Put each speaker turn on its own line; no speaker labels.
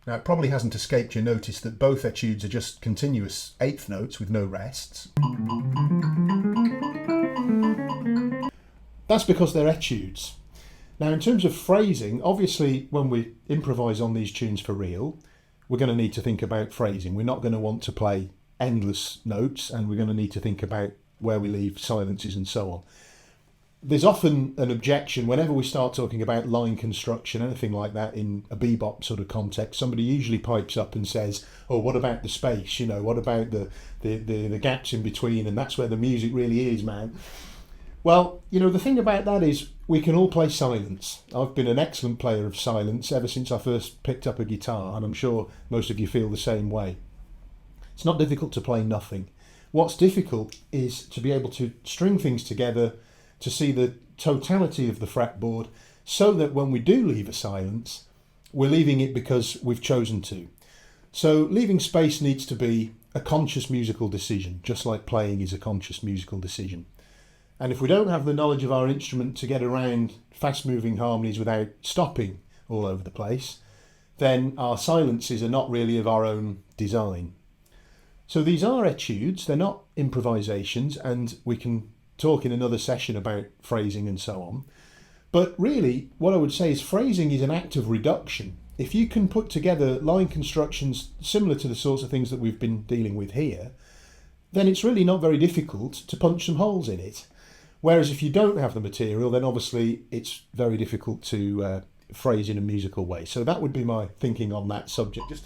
Now, it probably hasn't escaped your notice that both etudes are just continuous eighth notes with no rests. That's because they're etudes. Now, in terms of phrasing, obviously, when we improvise on these tunes for real, we're going to need to think about phrasing. We're not going to want to play endless notes, and we're going to need to think about where we leave silences and so on. There's often an objection whenever we start talking about line construction, anything like that in a bebop sort of context. Somebody usually pipes up and says, oh, what about the space? You know, what about the gaps in between? And that's where the music really is, man. Well, you know, the thing about that is we can all play silence. I've been an excellent player of silence ever since I first picked up a guitar, and I'm sure most of you feel the same way. It's not difficult to play nothing. What's difficult is to be able to string things together, to see the totality of the fretboard, so that when we do leave a silence, we're leaving it because we've chosen to. So leaving space needs to be a conscious musical decision, just like playing is a conscious musical decision. And if we don't have the knowledge of our instrument to get around fast-moving harmonies without stopping all over the place, then our silences are not really of our own design. So these are etudes, they're not improvisations, and we can talk in another session about phrasing and so on. But really, what I would say is phrasing is an act of reduction. If you can put together line constructions similar to the sorts of things that we've been dealing with here, then it's really not very difficult to punch some holes in it. Whereas if you don't have the material, then obviously it's very difficult to phrase in a musical way. So that would be my thinking on that subject.